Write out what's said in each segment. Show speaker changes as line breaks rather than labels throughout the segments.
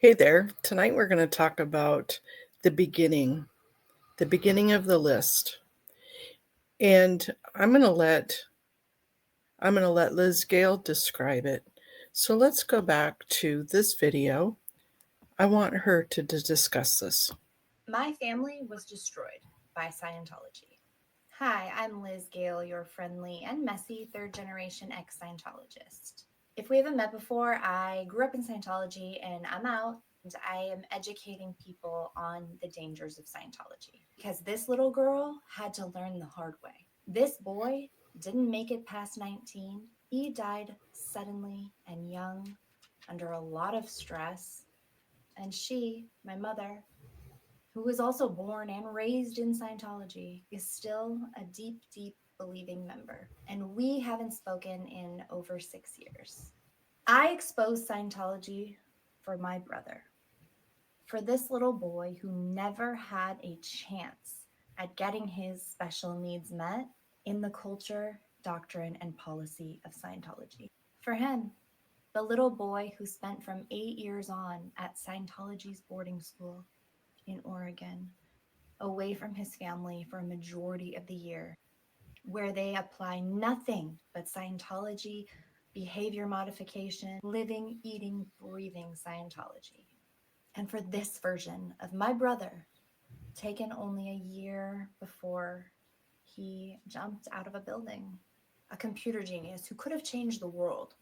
Hey there. Tonight we're going to talk about the beginning of the list. And I'm going to let Liz Gale describe it. So let's go back to this video. I want her to discuss this.
My family was destroyed by Scientology. Hi, I'm Liz Gale, your friendly and messy third generation ex Scientologist. If we haven't met before, I grew up in Scientology and I'm out and I am educating people on the dangers of Scientology because this little girl had to learn the hard way. This boy didn't make it past 19. He died suddenly and young under a lot of stress. And she, my mother, who was also born and raised in Scientology, is still a deep, deep believing member. And we haven't spoken in over 6 years. I exposed Scientology for my brother, for this little boy who never had a chance at getting his special needs met in the culture, doctrine, and policy of Scientology. For him, the little boy who spent from 8 years on at Scientology's boarding school in Oregon, away from his family for a majority of the year, where they apply nothing but Scientology, behavior modification, living, eating, breathing Scientology. And for this version of my brother, taken only a year before he jumped out of a building, a computer genius who could have changed the world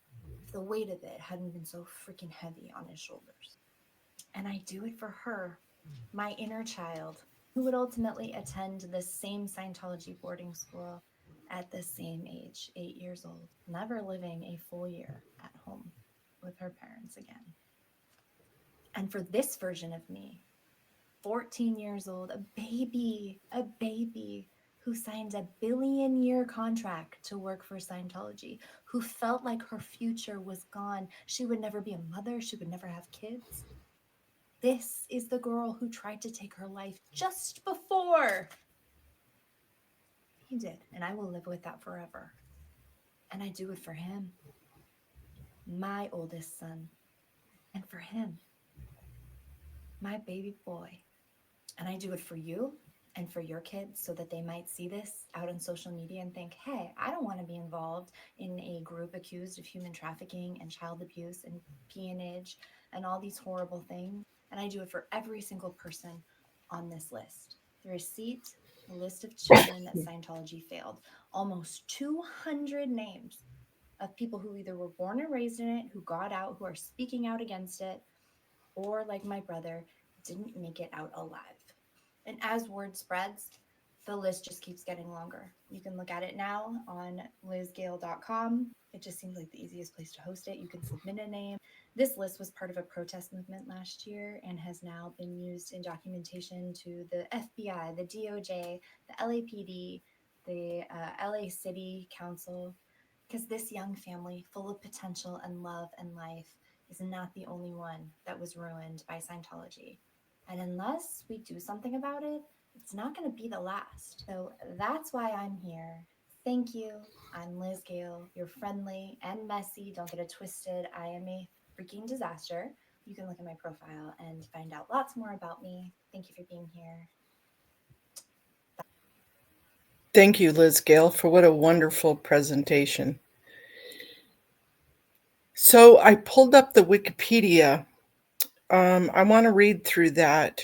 if the weight of it hadn't been so freaking heavy on his shoulders. And I do it for her, my inner child, who would ultimately attend the same Scientology boarding school at the same age, 8 years old, never living a full year at home with her parents again. And for this version of me, 14 years old, a baby who signed a billion-year contract to work for Scientology, who felt like her future was gone. She would never be a mother, she would never have kids. This is the girl who tried to take her life just before he did, and I will live with that forever. And I do it for him, my oldest son, and for him, my baby boy. And I do it for you and for your kids so that they might see this out on social media and think, hey, I don't want to be involved in a group accused of human trafficking and child abuse and peonage and all these horrible things. And I do it for every single person on this list. The receipt, the list of children that Scientology failed, almost 200 names of people who either were born and raised in it, who got out, who are speaking out against it, or like my brother, didn't make it out alive. And as word spreads, the list just keeps getting longer. You can look at it now on lizgale.com. It just seems like the easiest place to host it. You can submit a name. This list was part of a protest movement last year and has now been used in documentation to the FBI, the DOJ, the LAPD, the LA City Council, because this young family, full of potential and love and life, is not the only one that was ruined by Scientology. And unless we do something about it, it's not going to be the last. So that's why I'm here. Thank you. I'm Liz Gale, your friendly and messy. Don't get it twisted. I am a freaking disaster. You can look at my profile and find out lots more about me. Thank you for being here.
Thank you, Liz Gale, for what a wonderful presentation. So I pulled up the Wikipedia. I want to read through that.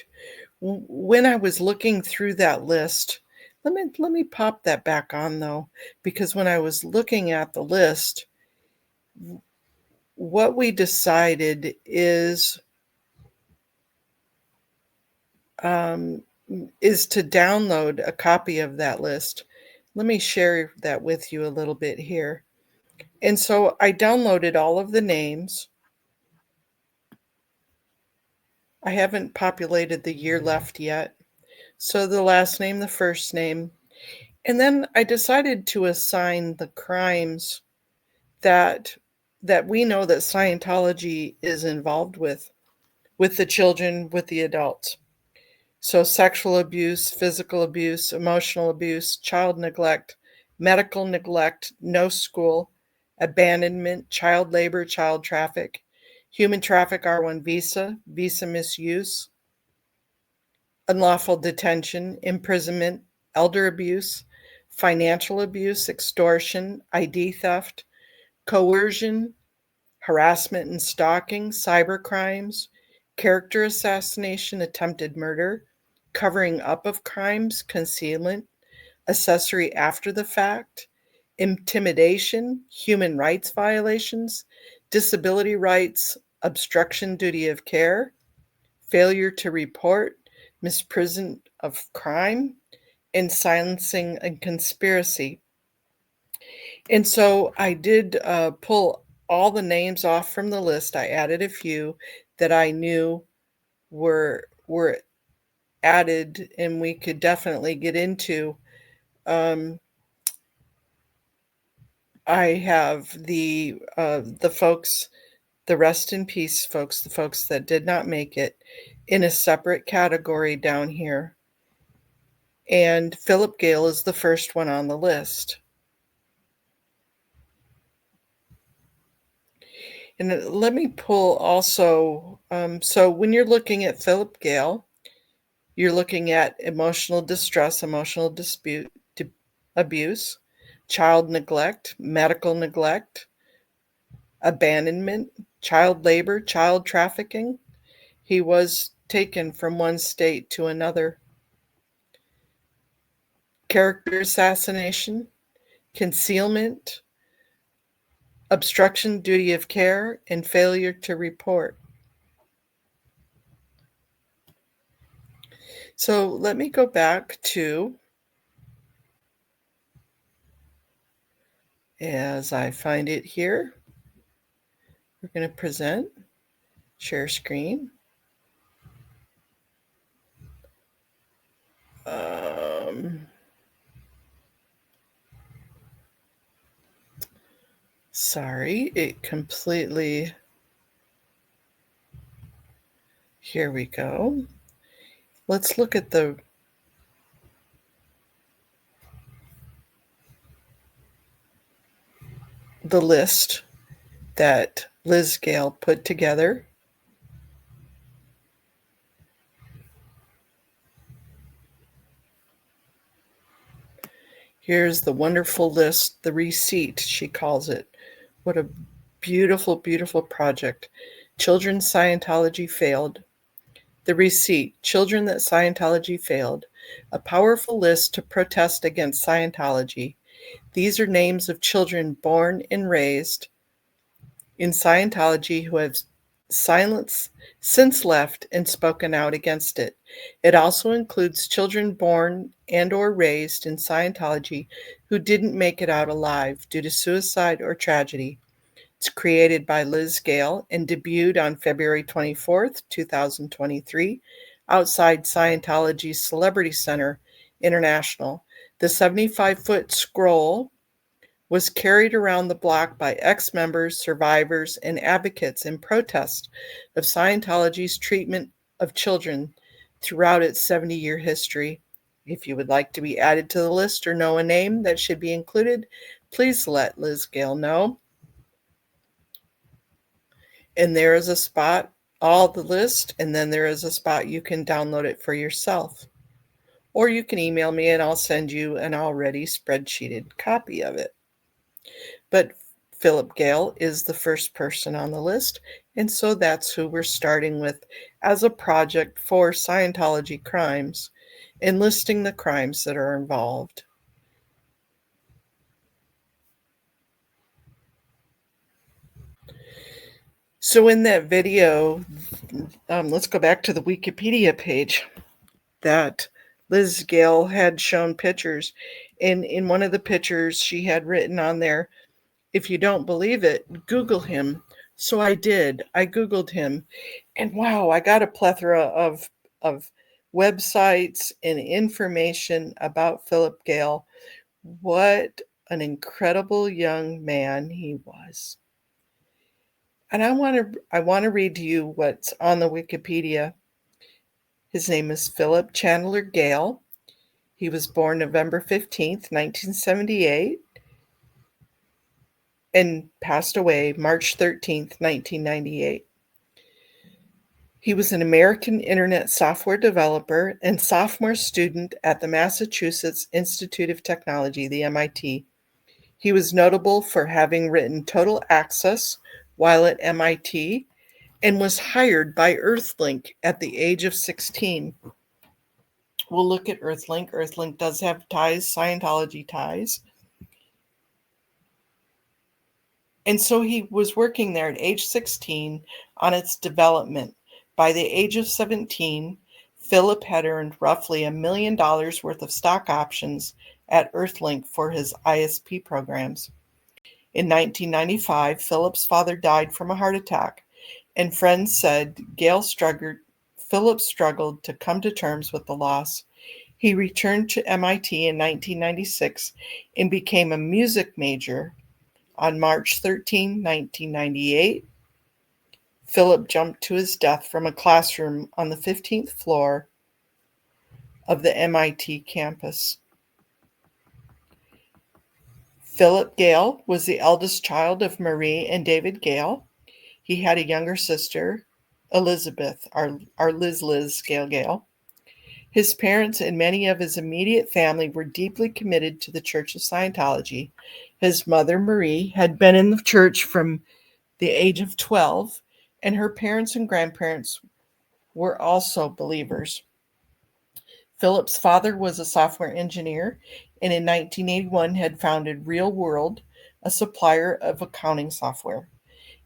When I was looking through that list, let me pop that back on though, because when I was looking at the list, what we decided is to download a copy of that list. Let me share that with you a little bit here. And so I downloaded all of the names. I haven't populated the year left yet. So the last name, the first name. And then I decided to assign the crimes that we know that Scientology is involved with the children, with the adults. So sexual abuse, physical abuse, emotional abuse, child neglect, medical neglect, no school, abandonment, child labor, child traffic, human traffic R1 visa, visa misuse, unlawful detention, imprisonment, elder abuse, financial abuse, extortion, ID theft, coercion, harassment and stalking, cyber crimes, character assassination, attempted murder, covering up of crimes, concealment, accessory after the fact, intimidation, human rights violations, disability rights, obstruction duty of care, failure to report, misprision of crime, and silencing and conspiracy. And so I did pull all the names off from the list. I added a few that I knew were added, and we could definitely get into. Um, I have the folks, the rest in peace folks, the folks that did not make it, in a separate category down here. And Philip Gale is the first one on the list. And let me pull also. So when you're looking at Philip Gale, you're looking at emotional distress, emotional abuse, child neglect, medical neglect, abandonment, child labor, child trafficking. He was taken from one state to another. Character assassination, concealment, obstruction, duty of care, and failure to report. So let me go back to, as I find it here, we're going to present, share screen. Sorry, it completely, here we go. Let's look at the list that Liz Gale put together. Here's the wonderful list, the receipt, she calls it. What a beautiful, beautiful project. Children Scientology failed. The receipt, Children that Scientology failed. A powerful list to protest against Scientology. These are names of children born and raised in Scientology who have since left and spoken out against it. It also includes children born and or raised in Scientology who didn't make it out alive due to suicide or tragedy. It's created by Liz Gale and debuted on February 24th, 2023, outside Scientology Celebrity Center International. The 75-foot scroll was carried around the block by ex-members, survivors, and advocates in protest of Scientology's treatment of children throughout its 70-year history. If you would like to be added to the list or know a name that should be included, please let Liz Gale know. And there is a spot, all the list, and then there is a spot you can download it for yourself. Or you can email me and I'll send you an already spreadsheeted copy of it. But Philip Gale is the first person on the list, and so that's who we're starting with as a project for Scientology crimes, enlisting the crimes that are involved. So in that video, let's go back to the Wikipedia page that Liz Gale had shown pictures. And in one of the pictures, she had written on there, if you don't believe it, Google him. So I did. I Googled him. And wow, I got a plethora of websites and information about Philip Gale. What an incredible young man he was. And I want to read to you what's on the Wikipedia. His name is Philip Chandler Gale. He was born November 15th, 1978, and passed away March 13th, 1998. He was an American internet software developer and sophomore student at the Massachusetts Institute of Technology, the MIT. He was notable for having written Total Access while at MIT and was hired by Earthlink at the age of 16. We'll look at Earthlink. Earthlink does have ties, Scientology ties. And so he was working there at age 16 on its development. By the age of 17, Philip had earned roughly $1 million worth of stock options at Earthlink for his ISP programs. In 1995, Philip's father died from a heart attack, and friends said Philip struggled to come to terms with the loss. He returned to MIT in 1996 and became a music major. On March 13, 1998, Philip jumped to his death from a classroom on the 15th floor of the MIT campus. Philip Gale was the eldest child of Marie and David Gale. He had a younger sister, Elizabeth, our Liz Gale. His parents and many of his immediate family were deeply committed to the Church of Scientology. His mother, Marie, had been in the church from the age of 12, and her parents and grandparents were also believers. Philip's father was a software engineer and in 1981 had founded Real World, a supplier of accounting software.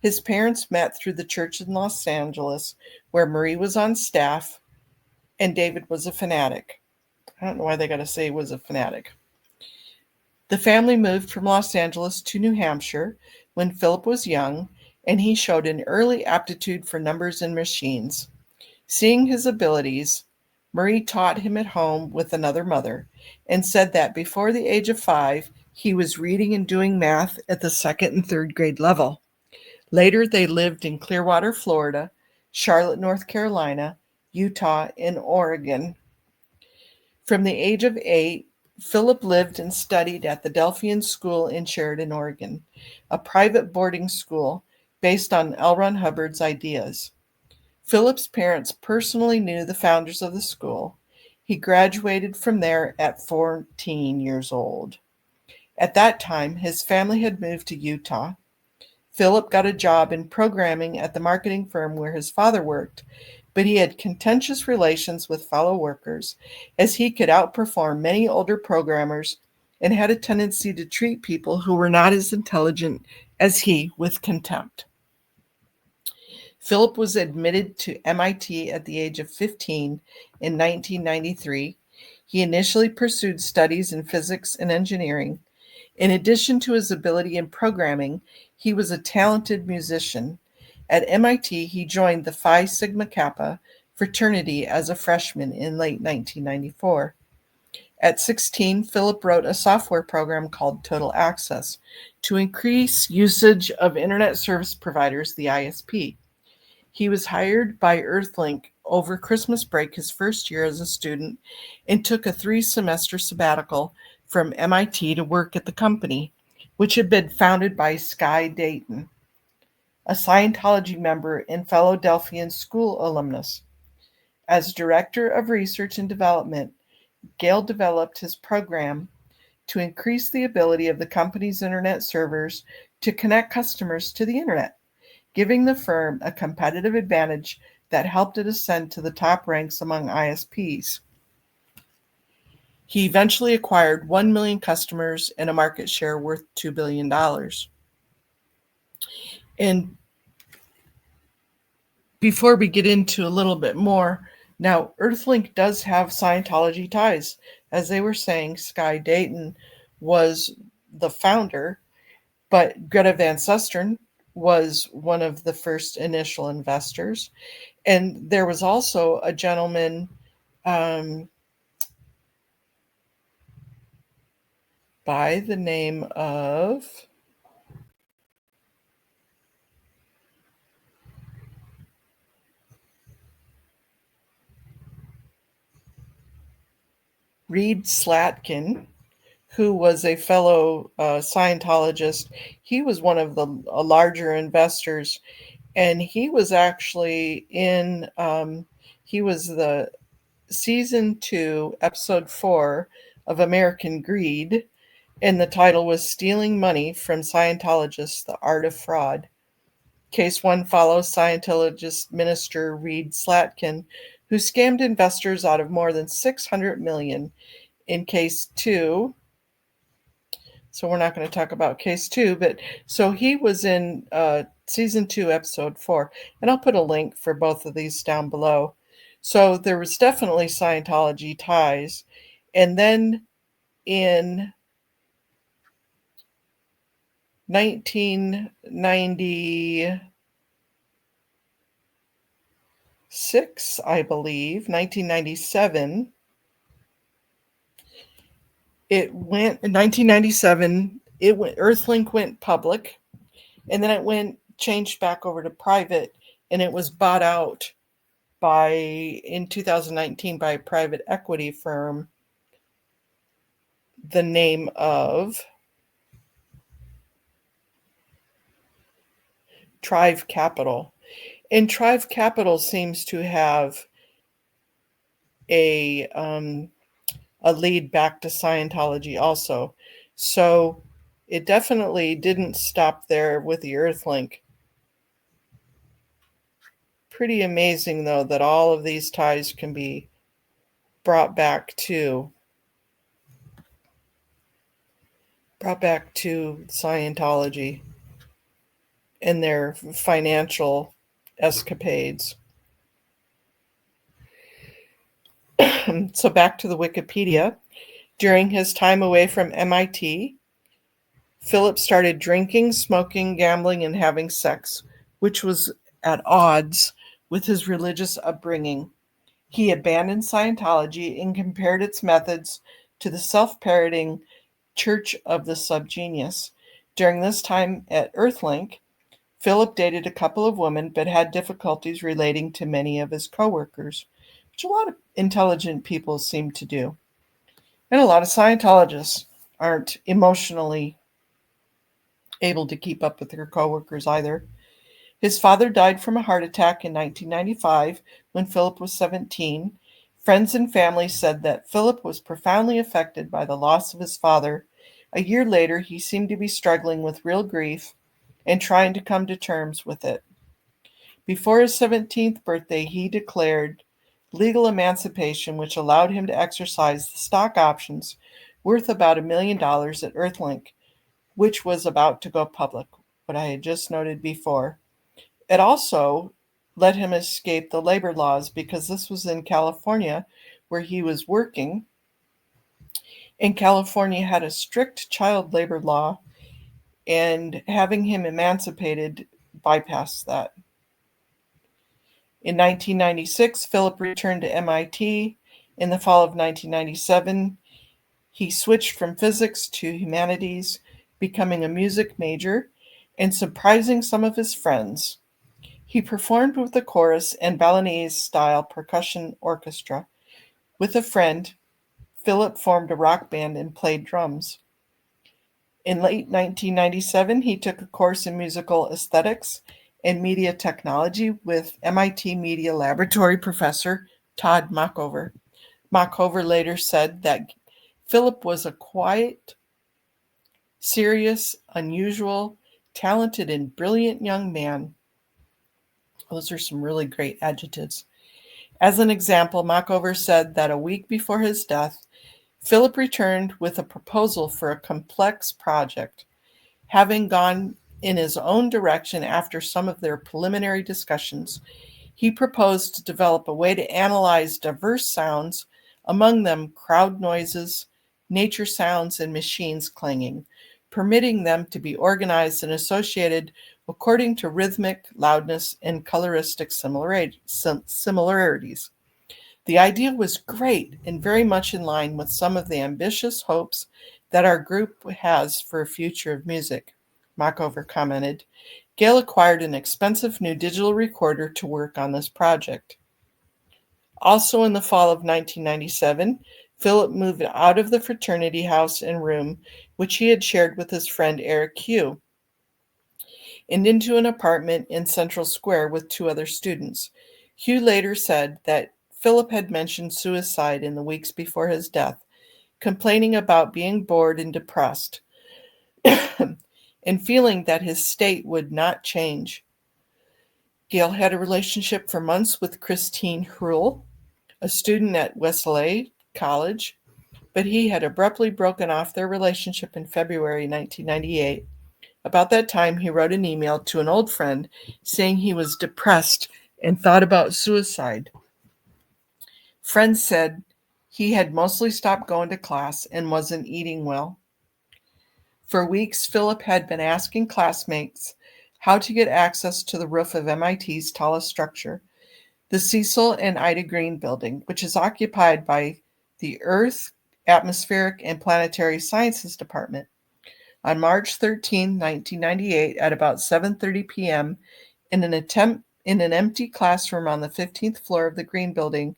His parents met through the church in Los Angeles, where Marie was on staff and David was a fanatic. I don't know why they got to say he was a fanatic. The family moved from Los Angeles to New Hampshire when Philip was young, and he showed an early aptitude for numbers and machines. Seeing his abilities, Marie taught him at home with another mother and said that before the age of 5, he was reading and doing math at the second and third grade level. Later, they lived in Clearwater, Florida, Charlotte, North Carolina, Utah, and Oregon. From the age of 8, Philip lived and studied at the Delphian School in Sheridan, Oregon, a private boarding school based on L. Ron Hubbard's ideas. Philip's parents personally knew the founders of the school. He graduated from there at 14 years old. At that time, his family had moved to Utah. Philip got a job in programming at the marketing firm where his father worked, but he had contentious relations with fellow workers, as he could outperform many older programmers and had a tendency to treat people who were not as intelligent as he with contempt. Philip was admitted to MIT at the age of 15 in 1993. He initially pursued studies in physics and engineering. In addition to his ability in programming, he was a talented musician. At MIT, he joined the Phi Sigma Kappa fraternity as a freshman in late 1994. At 16, Philip wrote a software program called Total Access to increase usage of Internet Service Providers, the ISP. He was hired by Earthlink over Christmas break his first year as a student and took a 3-semester sabbatical from MIT to work at the company, which had been founded by Sky Dayton, a Scientology member and fellow Delphian School alumnus. As Director of Research and Development, Gale developed his program to increase the ability of the company's internet servers to connect customers to the internet, giving the firm a competitive advantage that helped it ascend to the top ranks among ISPs. He eventually acquired 1 million customers and a market share worth $2 billion. And before we get into a little bit more, now Earthlink does have Scientology ties. As they were saying, Sky Dayton was the founder, but Greta Van Susteren was one of the first initial investors. And there was also a gentleman by the name of Reed Slatkin, who was a fellow Scientologist. He was one of the larger investors, And he was actually he was the season 2, episode 4 of American Greed, and the title was Stealing Money from Scientologists, The Art of Fraud. Case 1 follows Scientologist minister Reed Slatkin, who scammed investors out of more than $600 million. In case 2, so we're not going to talk about case 2, but so he was in season 2, episode 4, and I'll put a link for both of these down below. So there was definitely Scientology ties. And then in 1996, I believe, 1997, it went in 1997, Earthlink went public, and then it changed back over to private, and it was bought out in 2019 by a private equity firm, the name of Trive Capital. And Trive Capital seems to have a lead back to Scientology also. So it definitely didn't stop there with the Earthlink. Pretty amazing, though, that all of these ties can be brought back to Scientology and their financial escapades. So back to the Wikipedia. During his time away from MIT, Philip started drinking, smoking, gambling, and having sex, which was at odds with his religious upbringing. He abandoned Scientology and compared its methods to the self-parroting Church of the Subgenius. During this time at Earthlink, Philip dated a couple of women but had difficulties relating to many of his coworkers, which a lot of intelligent people seem to do. And a lot of Scientologists aren't emotionally able to keep up with their coworkers either. His father died from a heart attack in 1995 when Philip was 17. Friends and family said that Philip was profoundly affected by the loss of his father. A year later, he seemed to be struggling with real grief and trying to come to terms with it. Before his 17th birthday, he declared legal emancipation, which allowed him to exercise the stock options worth about $1 million at Earthlink, which was about to go public, what I had just noted before. It also let him escape the labor laws because this was in California where he was working, and California had a strict child labor law, and having him emancipated bypassed that. In 1996, Philip returned to MIT. In the fall of 1997, he switched from physics to humanities, becoming a music major and surprising some of his friends. He performed with the chorus and Balinese-style percussion orchestra. With a friend, Philip formed a rock band and played drums. In late 1997, he took a course in musical aesthetics and media technology with MIT Media Laboratory professor Todd Machover. Machover later said that Philip was a quiet, serious, unusual, talented, and brilliant young man. Those are some really great adjectives. As an example, Machover said that a week before his death, Philip returned with a proposal for a complex project. Having gone in his own direction after some of their preliminary discussions, he proposed to develop a way to analyze diverse sounds, among them crowd noises, nature sounds, and machines clanging, permitting them to be organized and associated according to rhythmic, loudness, and coloristic similarities. The idea was great and very much in line with some of the ambitious hopes that our group has for a future of music, Machover commented. Gale acquired an expensive new digital recorder to work on this project. Also in the fall of 1997, Philip moved out of the fraternity house and room, which he had shared with his friend Eric Hugh. and into an apartment in Central Square with 2 other students. Hugh later said that Philip had mentioned suicide in the weeks before his death, complaining about being bored and depressed, and feeling that his state would not change. Gale had a relationship for months with Christine Hrull, a student at Wesley College, but he had abruptly broken off their relationship in February 1998. About that time, he wrote an email to an old friend saying he was depressed and thought about suicide. Friends said he had mostly stopped going to class and wasn't eating well. For weeks, Philip had been asking classmates how to get access to the roof of MIT's tallest structure, the Cecil and Ida Green building, which is occupied by the Earth, Atmospheric, and Planetary Sciences Department. On March 13, 1998, at about 7:30 p.m., in an empty classroom on the 15th floor of the Green building,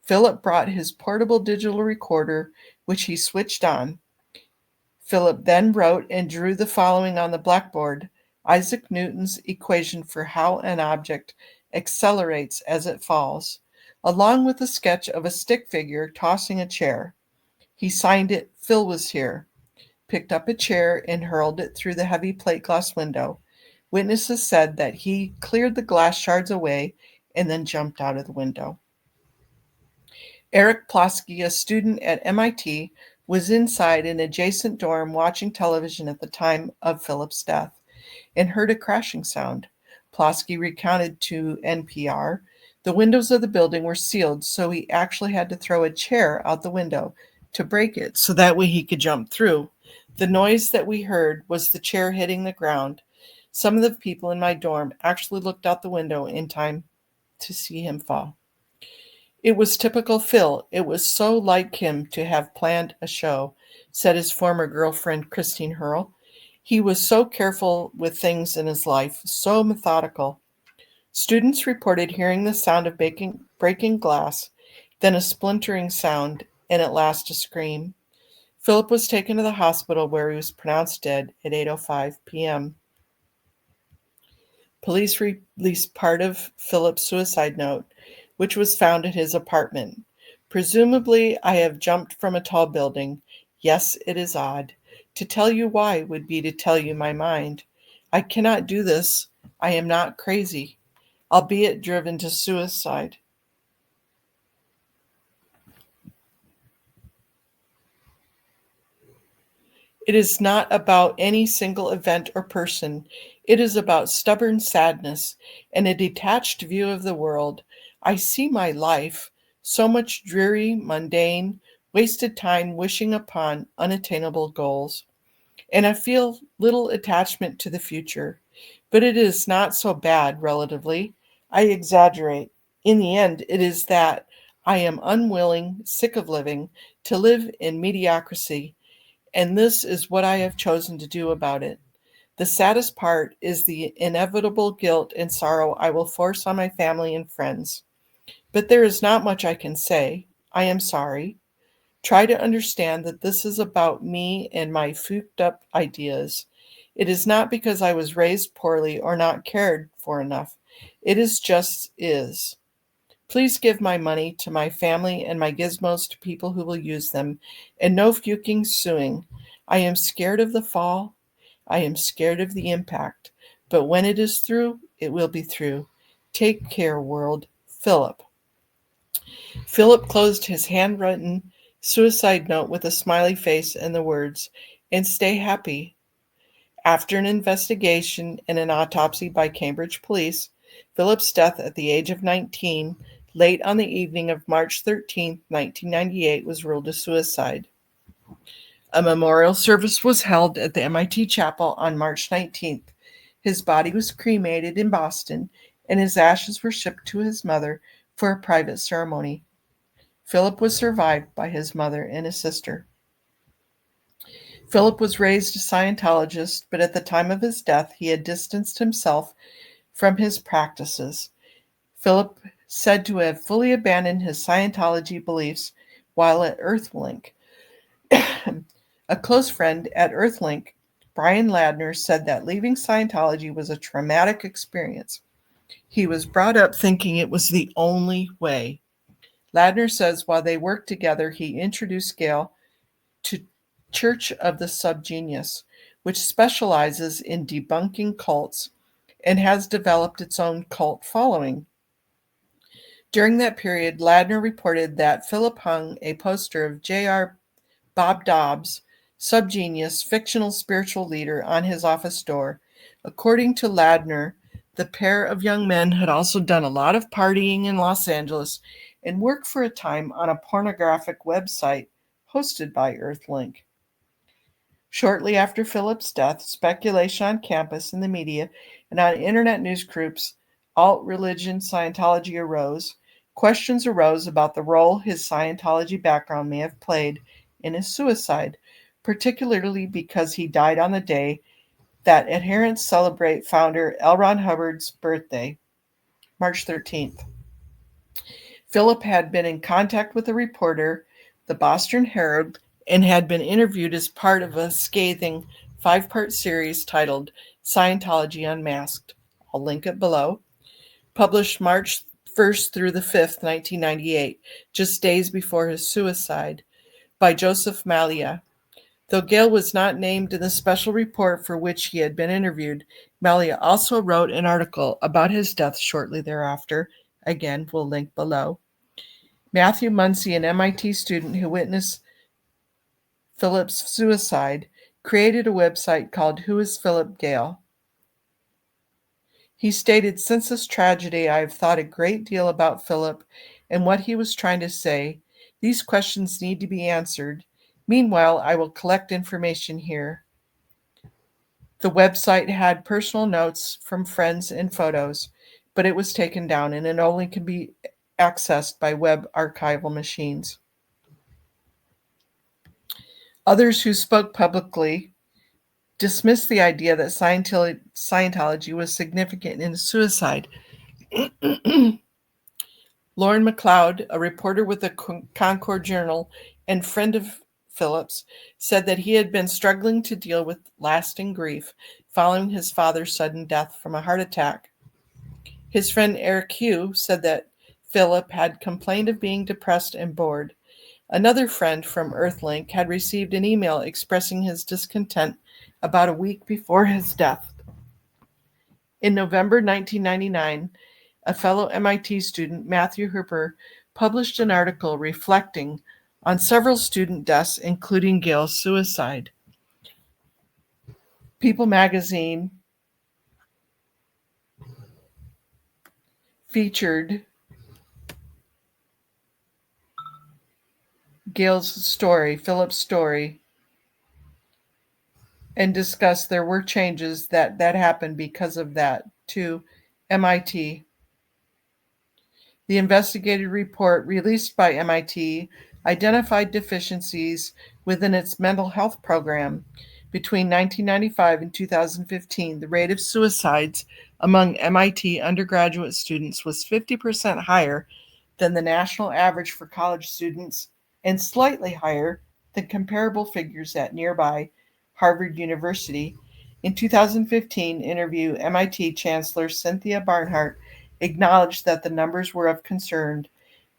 Philip brought his portable digital recorder, which he switched on. Philip then wrote and drew the following on the blackboard: Isaac Newton's equation for how an object accelerates as it falls, along with a sketch of a stick figure tossing a chair. He signed it, Phil was here, picked up a chair and hurled it through the heavy plate glass window. Witnesses said that he cleared the glass shards away and then jumped out of the window. Eric Plosky, a student at MIT, was inside an adjacent dorm watching television at the time of Philip's death and heard a crashing sound. Plosky recounted to NPR the windows of the building were sealed, so he actually had to throw a chair out the window to break it so that way he could jump through. The noise that we heard was the chair hitting the ground. Some of the people in my dorm actually looked out the window in time to see him fall. It was typical Phil. It was so like him to have planned a show, said his former girlfriend, Christine Hurl. He was so careful with things in his life, so methodical. Students reported hearing the sound of breaking glass, then a splintering sound, and at last a scream. Philip was taken to the hospital where he was pronounced dead at 8:05 p.m. Police released part of Philip's suicide note, which was found at his apartment. Presumably, I have jumped from a tall building. Yes, it is odd. To tell you why would be to tell you my mind. I cannot do this. I am not crazy, albeit driven to suicide. It is not about any single event or person. It is about stubborn sadness and a detached view of the world. I see my life, so much dreary, mundane, wasted time wishing upon unattainable goals. And I feel little attachment to the future. But it is not so bad, relatively. I exaggerate. In the end, it is that I am unwilling, sick of living, to live in mediocrity, and this is what I have chosen to do about it. The saddest part is the inevitable guilt and sorrow I will force on my family and friends. But there is not much I can say. I am sorry. Try to understand that this is about me and my fooked up ideas. It is not because I was raised poorly or not cared for enough. It is just is. Please give my money to my family and my gizmos to people who will use them, and no fuking suing. I am scared of the fall. I am scared of the impact. But when it is through, it will be through. Take care, world. Philip. Philip closed his handwritten suicide note with a smiley face and the words, and stay happy. After an investigation and an autopsy by Cambridge police, Philip's death at the age of 19, late on the evening of March 13, 1998, was ruled a suicide. A memorial service was held at the MIT chapel on March 19th. His body was cremated in Boston, and his ashes were shipped to his mother for a private ceremony. Philip was survived by his mother and his sister. Philip was raised a Scientologist, but at the time of his death, he had distanced himself from his practices. Philip said to have fully abandoned his Scientology beliefs while at Earthlink. A close friend at Earthlink Brian Ladner said that leaving Scientology was a traumatic experience. He was brought up thinking it was the only way. Ladner says while they worked together, he introduced Gale to Church of the Subgenius, which specializes in debunking cults and has developed its own cult following. During that period, Ladner reported that Philip hung a poster of J.R. Bob Dobbs, subgenius fictional spiritual leader, on his office door. According to Ladner, the pair of young men had also done a lot of partying in Los Angeles and worked for a time on a pornographic website hosted by Earthlink. Shortly after Philip's death, speculation on campus, in the media, and on internet news groups, alt-religion Scientology arose. Questions arose about the role his Scientology background may have played in his suicide, particularly because he died on the day that adherents celebrate founder L. Ron Hubbard's birthday, March 13th. Philip had been in contact with a reporter, the Boston Herald, and had been interviewed as part of a scathing 5-part series titled Scientology Unmasked. I'll link it below. Published March 1st through the 5th, 1998, just days before his suicide, by Joseph Malia. Though Gale was not named in the special report for which he had been interviewed, Malia also wrote an article about his death shortly thereafter. Again, we'll link below. Matthew Muncy, an MIT student who witnessed Philip's suicide, created a website called Who is Philip Gale? He stated, "Since this tragedy, I have thought a great deal about Philip and what he was trying to say. These questions need to be answered. Meanwhile, I will collect information here." The website had personal notes from friends and photos, but it was taken down and it only can be accessed by web archival machines. Others who spoke publicly dismissed the idea that Scientology was significant in his suicide. Lauren McLeod, a reporter with the Concord Journal and friend of Phillips, said that he had been struggling to deal with lasting grief following his father's sudden death from a heart attack. His friend Eric Hugh said that Philip had complained of being depressed and bored. Another friend from Earthlink had received an email expressing his discontent about a week before his death. In November 1999, a fellow MIT student, Matthew Hooper, published an article reflecting on several student deaths, including Gale's suicide. People magazine featured Gale's story, Philip's story, and discussed there were changes that happened because of that to MIT. The investigative report released by MIT identified deficiencies within its mental health program. Between 1995 and 2015, the rate of suicides among MIT undergraduate students was 50% higher than the national average for college students and slightly higher than comparable figures at nearby Harvard University. In 2015 interview, MIT Chancellor Cynthia Barnhart acknowledged that the numbers were of concern,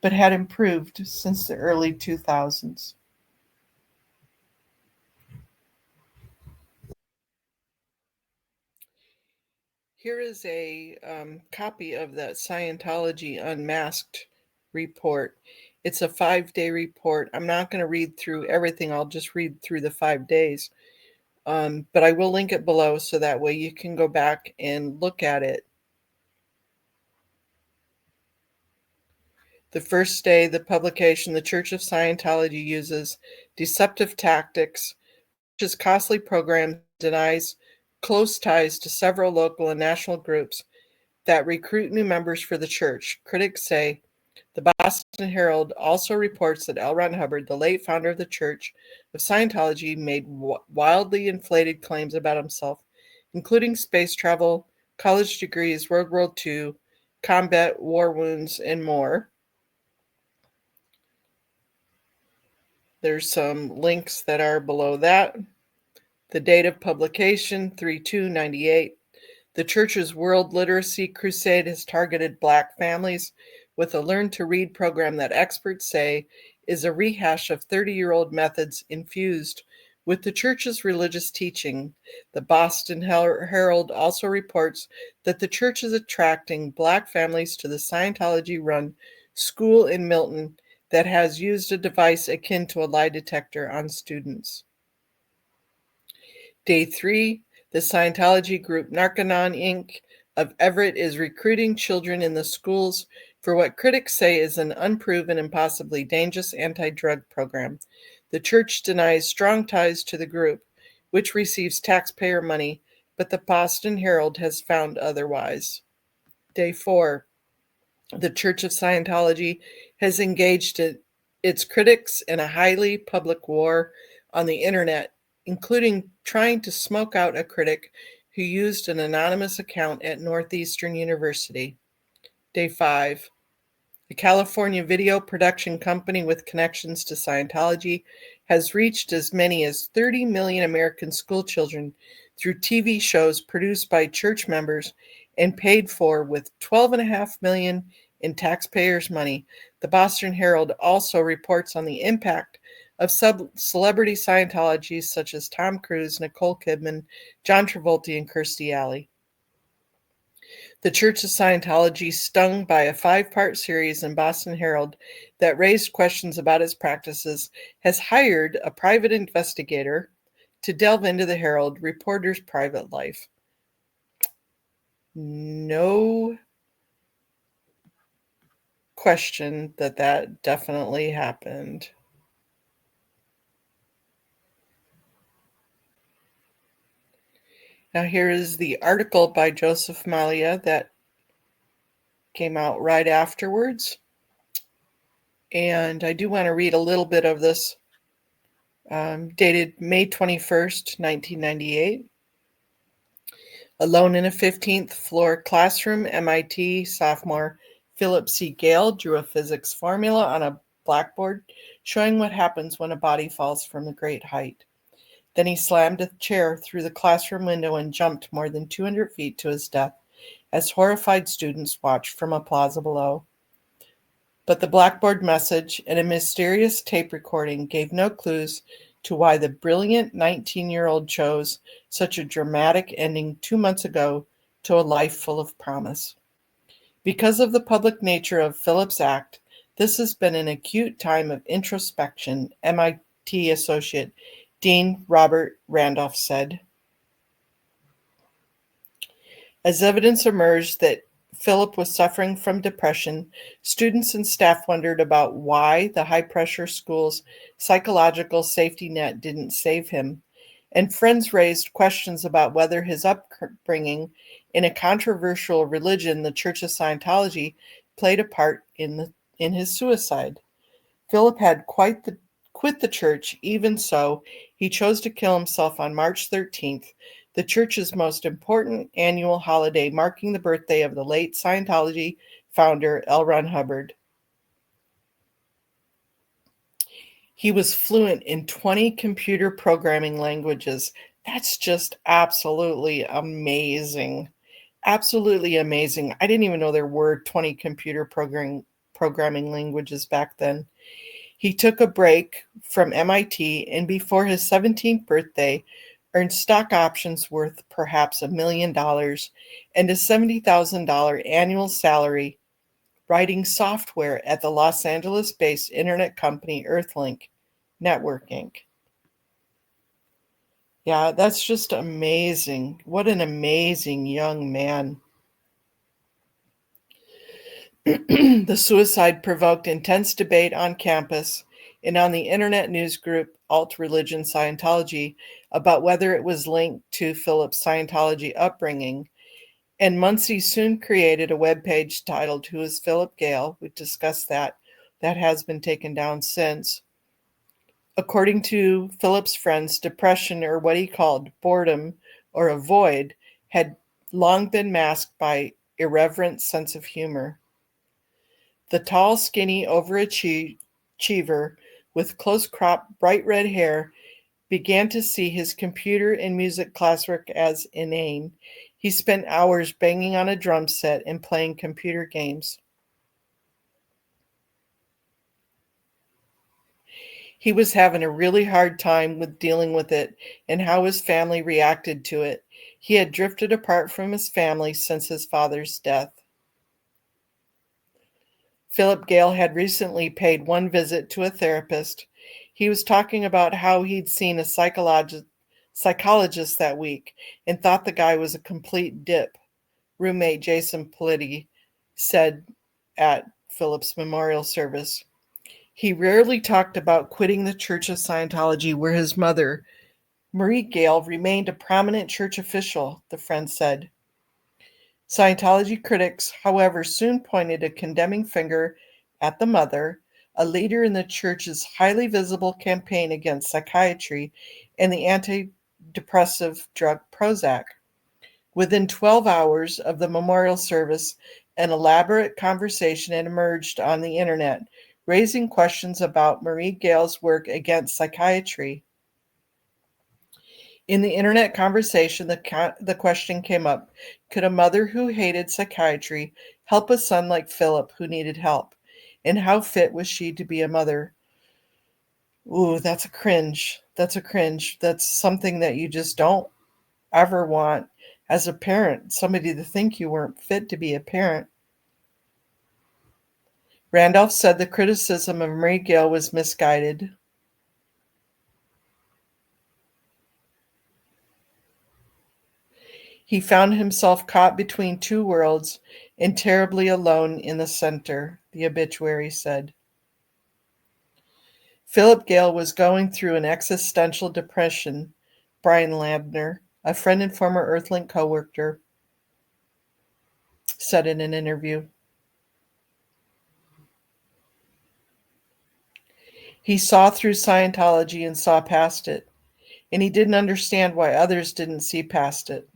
but had improved since the early 2000s. Here is a copy of that Scientology Unmasked report. It's a 5-day report. I'm not going to read through everything. I'll just read through the 5 days. But I will link it below so that way you can go back and look at it. The first day, the publication, the Church of Scientology uses deceptive tactics, which is costly program, denies close ties to several local and national groups that recruit new members for the church. Critics say the Boston Herald also reports that L. Ron Hubbard, the late founder of the Church of Scientology, made wildly inflated claims about himself, including space travel, college degrees, World War II, combat war wounds, and more. There's some links that are below that. The date of publication, 3/2/98. The Church's World Literacy Crusade has targeted Black families with a Learn to Read program that experts say is a rehash of 30-year-old methods infused with the Church's religious teaching. The Boston Herald also reports that the Church is attracting Black families to the Scientology-run school in Milton that has used a device akin to a lie detector on students. Day 3, the Scientology group Narconon Inc. of Everett is recruiting children in the schools for what critics say is an unproven and possibly dangerous anti-drug program. The church denies strong ties to the group, which receives taxpayer money, but the Boston Herald has found otherwise. Day 4, the Church of Scientology has engaged its critics in a highly public war on the internet, including trying to smoke out a critic who used an anonymous account at Northeastern University. Day 5. The California video production company with connections to Scientology has reached as many as 30 million American schoolchildren through TV shows produced by church members and paid for with $12.5 million in taxpayers' money. The Boston Herald also reports on the impact of celebrity Scientologists such as Tom Cruise, Nicole Kidman, John Travolta, and Kirstie Alley. The Church of Scientology, stung by a 5-part series in Boston Herald that raised questions about its practices, has hired a private investigator to delve into the Herald reporter's private life. No question that definitely happened. Now here is the article by Joseph Malia that came out right afterwards. And I do want to read a little bit of this, dated May 21st, 1998. Alone in a 15th floor classroom, MIT sophomore Philip C. Gale drew a physics formula on a blackboard showing what happens when a body falls from a great height. Then he slammed a chair through the classroom window and jumped more than 200 feet to his death as horrified students watched from a plaza below. But the blackboard message and a mysterious tape recording gave no clues to why the brilliant 19-year-old chose such a dramatic ending 2 months ago to a life full of promise. Because of the public nature of Philip's act, this has been an acute time of introspection, MIT associate Dean Robert Randolph said. As evidence emerged that Philip was suffering from depression, students and staff wondered about why the high-pressure school's psychological safety net didn't save him, and friends raised questions about whether his upbringing in a controversial religion, the Church of Scientology, played a part in his suicide. Philip had quit the church. Even so, he chose to kill himself on March 13th, the church's most important annual holiday, marking the birthday of the late Scientology founder L. Ron Hubbard. He was fluent in 20 computer programming languages. That's just absolutely amazing. Absolutely amazing. I didn't even know there were 20 computer programming languages back then. He took a break from MIT and before his 17th birthday earned stock options worth perhaps $1 million and a $70,000 annual salary writing software at the Los Angeles-based internet company Earthlink Network Inc. Yeah, that's just amazing. What an amazing young man. The suicide provoked intense debate on campus and on the internet news group Alt Religion Scientology about whether it was linked to Philip's Scientology upbringing. And Muncie soon created a webpage titled Who is Philip Gale? We discussed that. That has been taken down since. According to Philip's friends, depression, or what he called boredom or a void, had long been masked by irreverent sense of humor. The tall, skinny overachiever with close-cropped, bright red hair began to see his computer and music classwork as inane. He spent hours banging on a drum set and playing computer games. He was having a really hard time with dealing with it and how his family reacted to it. He had drifted apart from his family since his father's death. Philip Gale had recently paid one visit to a therapist. He was talking about how he'd seen a psychologist that week and thought the guy was a complete dip. Roommate Jason Politti said at Philip's memorial service. He rarely talked about quitting the Church of Scientology, where his mother, Marie Gale, remained a prominent church official, the friend said. Scientology critics, however, soon pointed a condemning finger at the mother, a leader in the church's highly visible campaign against psychiatry and the antidepressive drug Prozac. Within 12 hours of the memorial service, an elaborate conversation had emerged on the internet, raising questions about Marie Gale's work against psychiatry. In the internet conversation, the question came up, could a mother who hated psychiatry help a son like Philip who needed help? And how fit was she to be a mother? Ooh, that's a cringe. That's a cringe. That's something that you just don't ever want as a parent, somebody to think you weren't fit to be a parent. Randolph said the criticism of Marie Gale was misguided. He found himself caught between two worlds and terribly alone in the center, the obituary said. Philip Gale was going through an existential depression, Brian Labner, a friend and former Earthlink co-worker, said in an interview. He saw through Scientology and saw past it, and he didn't understand why others didn't see past it.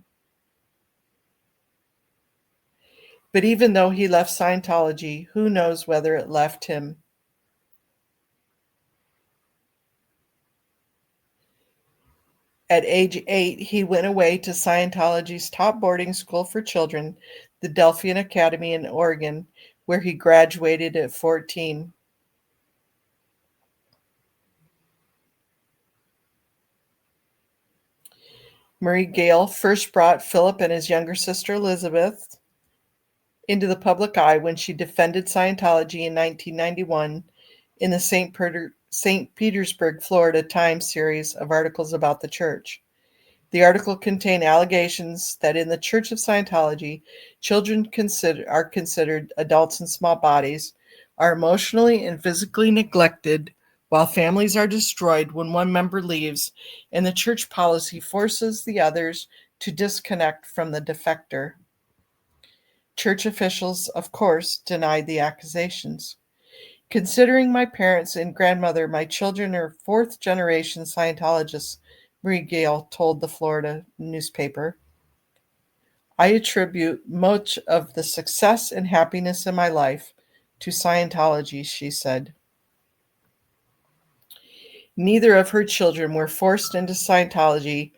But even though he left Scientology, who knows whether it left him? At age 8, he went away to Scientology's top boarding school for children, the Delphian Academy in Oregon, where he graduated at 14. Marie Gale first brought Philip and his younger sister Elizabeth into the public eye when she defended Scientology in 1991 in the St. Petersburg, Florida Times series of articles about the church. The article contained allegations that in the Church of Scientology, children are considered adults in small bodies, are emotionally and physically neglected, while families are destroyed when one member leaves, and the church policy forces the others to disconnect from the defector. Church officials, of course, denied the accusations. Considering my parents and grandmother, my children are fourth-generation Scientologists, Marie Gale told the Florida newspaper. I attribute much of the success and happiness in my life to Scientology, she said. Neither of her children were forced into Scientology,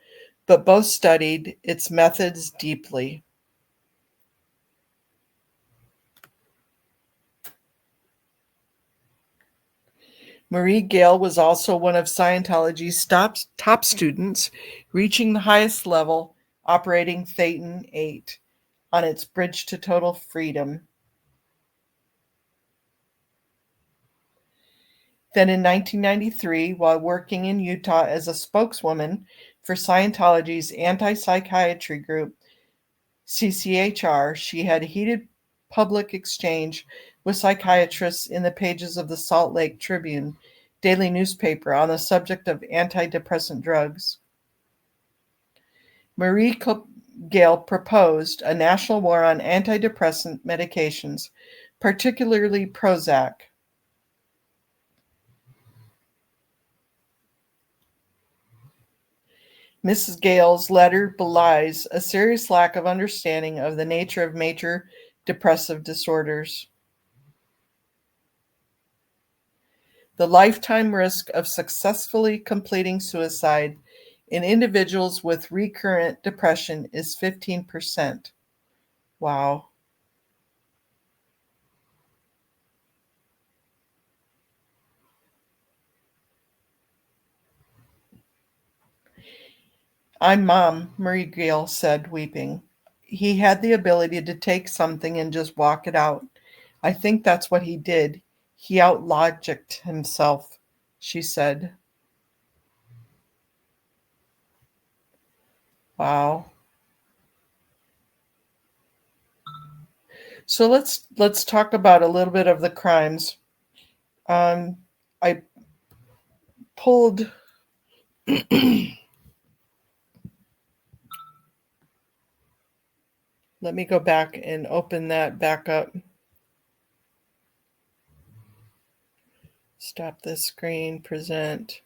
but both studied its methods deeply. Marie Gale was also one of Scientology's top students, reaching the highest level, operating Thetan 8 on its bridge to total freedom. Then in 1993, while working in Utah as a spokeswoman for Scientology's anti-psychiatry group, CCHR, she had a heated public exchange with psychiatrists in the pages of the Salt Lake Tribune daily newspaper on the subject of antidepressant drugs. Marie Gale proposed a national war on antidepressant medications, particularly Prozac. Mrs. Gale's letter belies a serious lack of understanding of the nature of major depressive disorders. The lifetime risk of successfully completing suicide in individuals with recurrent depression is 15%. Wow. I'm Mom, Marie Gale said, weeping. He had the ability to take something and just walk it out. I think that's what he did. He outlogicked himself, she said. Wow. So let's talk about a little bit of the crimes. I pulled let me go back and open that back up. Stop this screen, present.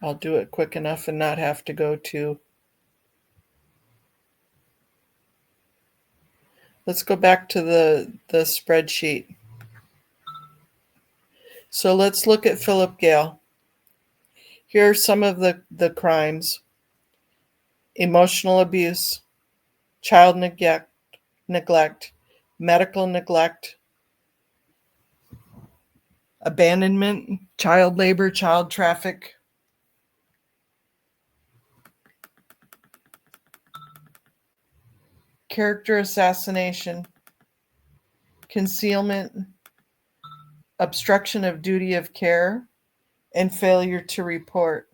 I'll do it quick enough and not have to go to. Let's go back to the spreadsheet. So let's look at Philip Gale. Here are some of the crimes: emotional abuse, child neglect, medical neglect, abandonment, child labor, child traffic, character assassination, concealment, obstruction of duty of care, and failure to report.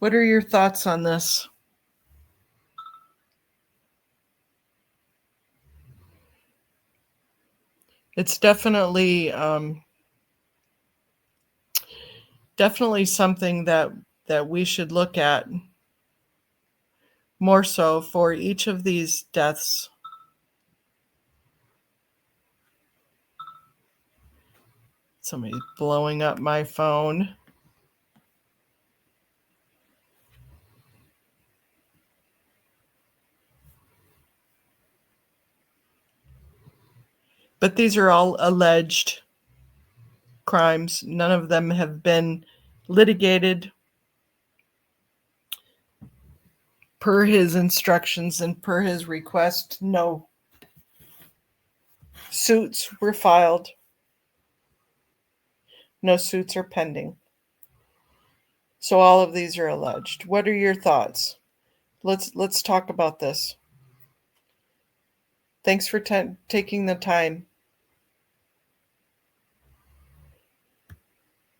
What are your thoughts on this? It's definitely something that we should look at more so for each of these deaths. Somebody's blowing up my phone. But these are all alleged crimes. None of them have been litigated per his instructions and per his request. No suits were filed. No suits are pending. So all of these are alleged. What are your thoughts? Let's talk about this. Thanks for taking the time.